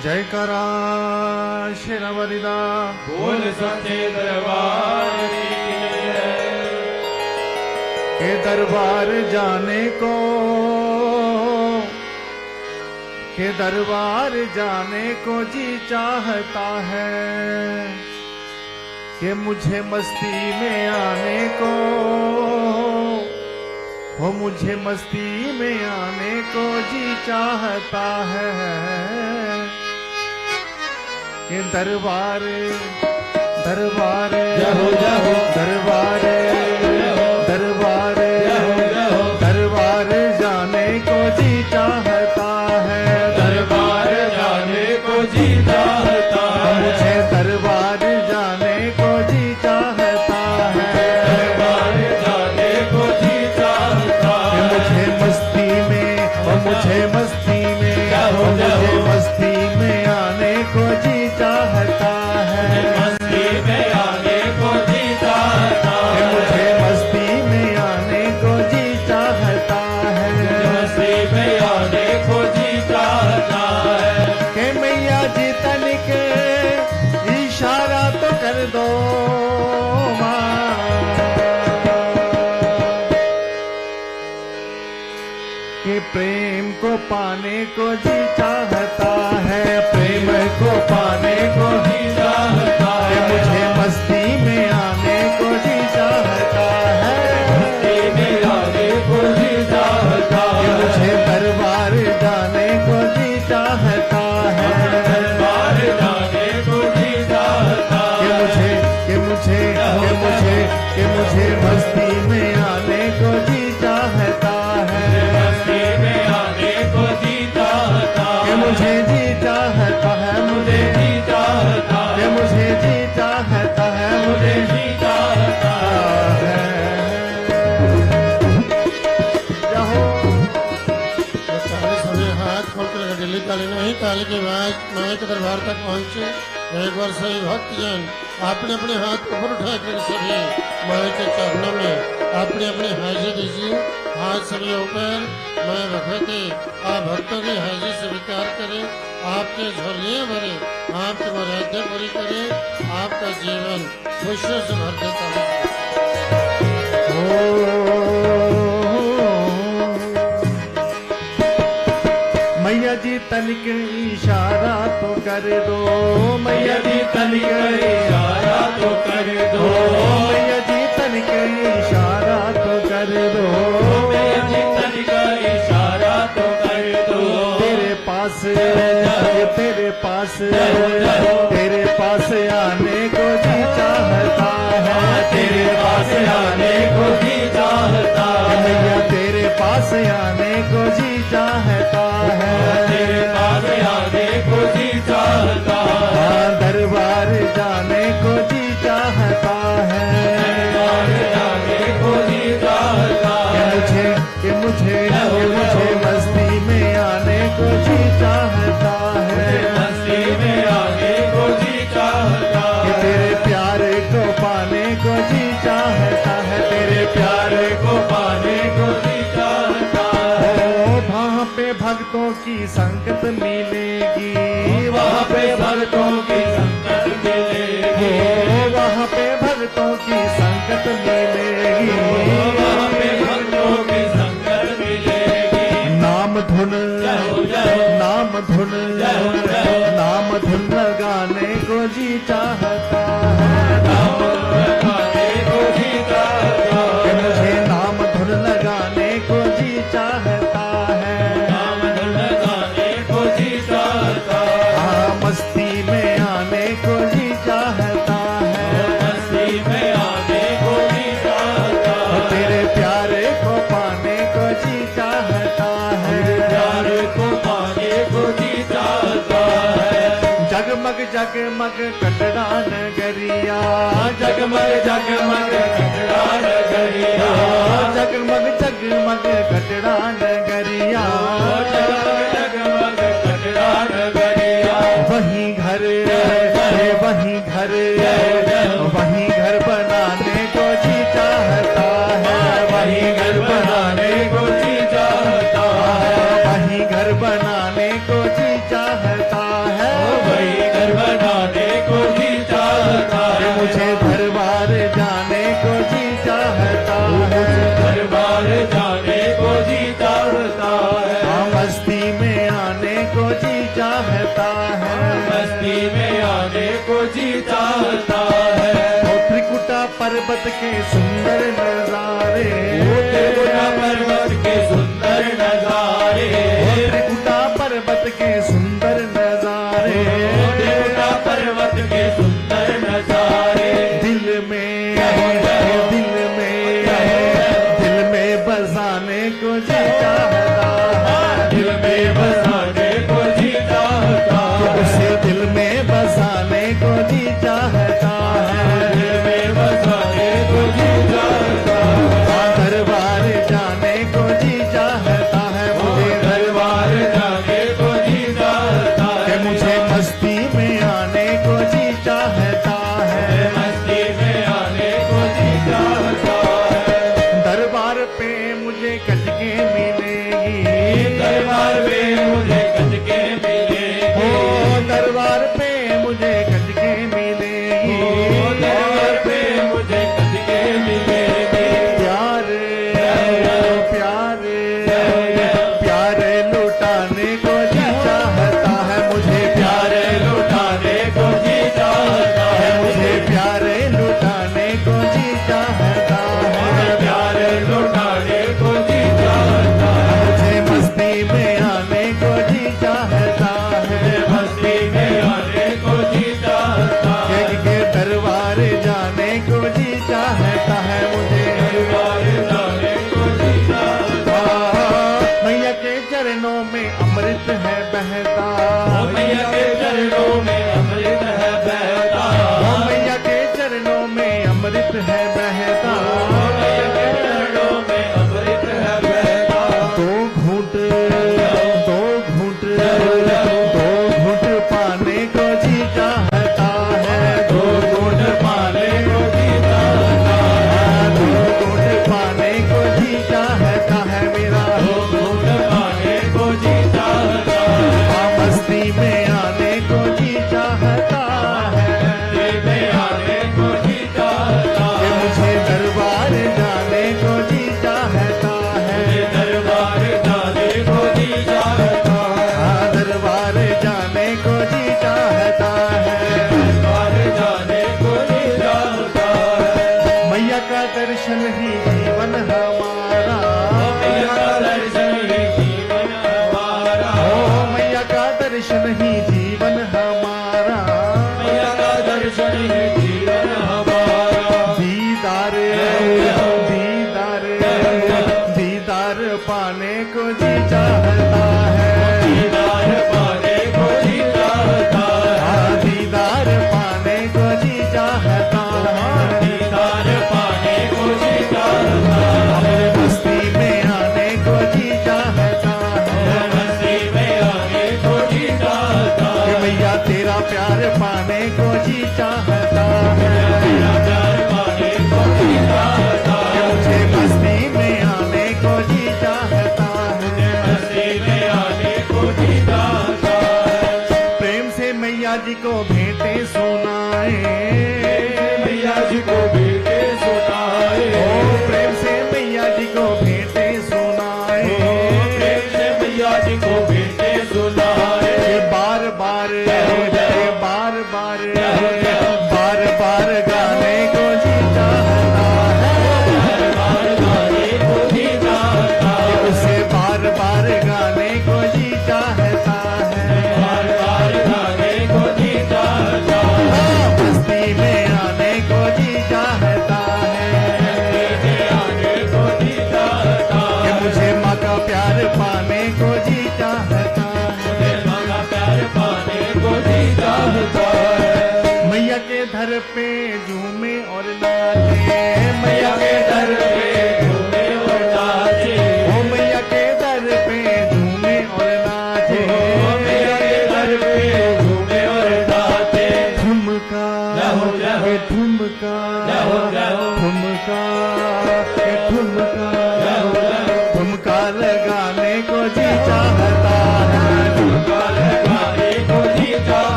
जयकारा शेरावालीदा बोल सच्चे दरबार की जय। के दरबार जाने को, के दरबार जाने को जी चाहता है, कि मुझे मस्ती में आने को, हो मुझे मस्ती में आने को जी चाहता है। कि दरबार दरबार जहो जहो दरबार दरबार दरबार जाने को जी चाहता है। दरबार जाने को जी चाहता है। मुझे दरबार जाने को जी चाहता है। दरबार जाने को जी चाहता है। मुझे मस्ती में, मुझे मस्ती में, मुझे मस्ती में आने को जी चाहता है। मस्ती में आने को जी चाहता है। मुझे मस्ती में आने को जी चाहता है। मस्ती में आने को जी चाहता है। के मैया जी तनिक इशारा तो कर दो माँ, कि प्रेम को पाने को जी चाहता है। प्रेम को पाने को जी चाहता है। मुझे मस्ती में आने को जी चाहता है। मस्ती में आने को जी चाहता कि है। मुझे दरबार जाने को जी चाहता है। दरबार जाने को जी चाहता कि है। मुझे मस्ती में आने को जी चाहता है। मस्ती में आने को जी चाहता कि है। मुझे जी चाहता है। मुझे जी चाहता कि है। मुझे जी चाहता है। मुझे जी चाहता है। ताली सभी हाथ खोलकर दिल्ली ताली नहीं, ताली के बाद माई के दरबार तक पहुंचे। एक बार सभी भक्तजन अपने अपने हाथ ऊपर उठाकर सभी माई के चरणों में अपने अपने हाजिर दीजिए। हाथ सभी ऊपर मैं भगवती आप भक्तों की हाजिर स्वीकार करें, आपके झोलियां भरे, आपकी मर्यादा पूरी करें, आपका जीवन खुशियों से भर देता है। मैया जी तनिक इशारा तो कर दो। मैया जी तनिक इशारा तो कर दो। मैया जी तनिक इशारा तो कर दो। मैया जी तनिक इशारा तो कर दो। तेरे पास तेरे पास तेरे पास आने को जी चाहता है। तेरे पास आने को जी चाहता है। मैया तेरे पास आने को जी चाहता है। तेरे पास आने को जी चाहता है। हाँ, दरबार जाने को जी चाहता है। दरबार जाने को जी चाहता है। कि मुझे मस्ती में आने को जी चाहता है। मस्ती में आने को जी चाहता कि है। तेरे प्यार को पाने को जी चाहता है। तेरे प्यार को पाने को जी चाहता है। वहाँ पे भक्तों की संगत मिलेगी। वहाँ पे भक्तों की संगत मिलेगी। वहाँ पे भक्तों की संगत मिलेगी। वहाँ पे भक्तों की संगत मिलेगी। नाम धुन नाम धुन नाम धुन लगाने को जी चाहता है। नाम लगाने को जी चाहता कि है। मुझे नाम धुन लगाने को जी चाहता है। नाम लगाने को जी चाहता है। हाँ, मस्ती में आने को जी चाहता है। मस्ती में आने को जी चाहता है। तेरे प्यारे को पाने को जी चाहता है। प्यार को पाने को जी चाहता है। जगमग जगमग कटरा नगरिया, जगमग जगमग कटरा नगरिया। जगमग जगमग कटरा नगरिया। जगमग जगमग कटरा नगरिया। वहीं घर वहीं घर वहीं घर बनाने को जी चाहता है। वहीं घर बनाने को जी चाहता है। वहीं घर बनाने को जी चाहता है। चाहता है। मस्ती में आने को जी चाहता है। ओ त्रिकुटा पर्वत के सुंदर नजारे, त्रिकुटा पर्वत के सुंदर नजारे, त्रिकुटा पर्वत के सुंदर नजारे, त्रिकुटा पर्वत के सुंदर नजारे, दिल में बसाने को जी चाहता है। दिल में बसाने को जी चाहता है। उसे दिल में बसाने को जी चाहता है। दिल में बसाने को जी चाहता है। दरबार जाने को जी चाहता है। मुझे दरबार जाने को जी चाहता है। मुझे मस्ती में आने को जी चाहता है। मस्ती में आने को जी चाहता है। दरबार पे मुझे कटके मिलेगी, दरबार में मुझे कटके मिलेगी। ओ दरबार पे मुझे कटके मिलेगी, दरबार पे मुझे कटके मिलेगी। प्यार प्यार प्यार लुटाने को जी चाहता है। मुझे प्यार लुटाने को जी चाहता है। मुझे प्यार लुटाने को जी चाहता है। प्यार लुटाने को जी चाहता है। मुझे मस्ती में आने को जी चाहता है। मस्ती में आने को जी चाहता है। के दरबार जाने को जी चाहता है। मुझे दरबार जाने को जी चाहता है। मैया के चरणों में अमृत है बहता, मैया के चरणों में अमृत है बहता। मैया के चरणों में अमृत है बहता। मैया के चरणों में अमृत है बहता। दो घूंट पाने को जी चाहता है। दो घूंट पाने को जी चाहता है। दो घूंट पाने को जी चाहता है। मेरा दो घूंट पाने को जी चाहता है। मस्ती में आने को जी चाहता है। मस्ती में आने को जी चाहता कि है। मुझे दरबार जाने को जी चाहता है। दरबार जाने को जी चाहता है। दरबार जाने को जी चाहता है। दरबार जाने को जी चाहता है। मैया का दर्शन ही जीवन हमारा, मैया का दर्शन ही जीवन हमारा। ओ मैया का दर्शन ही जीवन हमारा। मैया का दर्शन ही जीवन हमारा। दीदार दीदार दीदार पाने को जी चाहता है। दीदार पाने को जी चाहता है। दीदार पाने को जी चाहता है। दीदार पाने को जी चाहता है। मस्ती में आने को जी चाहता है। मस्ती में आने को जी चाहता कि है। मैया तेरा प्यार पाने को जी चाहता है। तेरा प्यार पाने को जी चाहता कि है। मुझे मस्ती में आने को जी चाहता है। मस्ती में आने को जी चाहता है। प्रेम से मैया जी को भेंटे सुनाए, मैया जी को बेटे सुनाए। ओ प्रेम से मैया जी को भेंटे सुनाए। प्रेम से मैया जी को बेटे सुनाए। ये बार बार बार बार गाने को जी चाहता है। बार गाने को जी चाहता है। उसे बार बार गाने को जी चाहता है। बार बार गाने को जी चाहता है। मस्ती में आने को जी चाहता है। मेरे आने को जी चाहता कि है। मुझे माँ का प्यार पाने को जी चाहता है। मुझे माँ का प्यार पाने को जी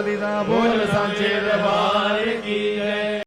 दीदा बोल सांचे दरबार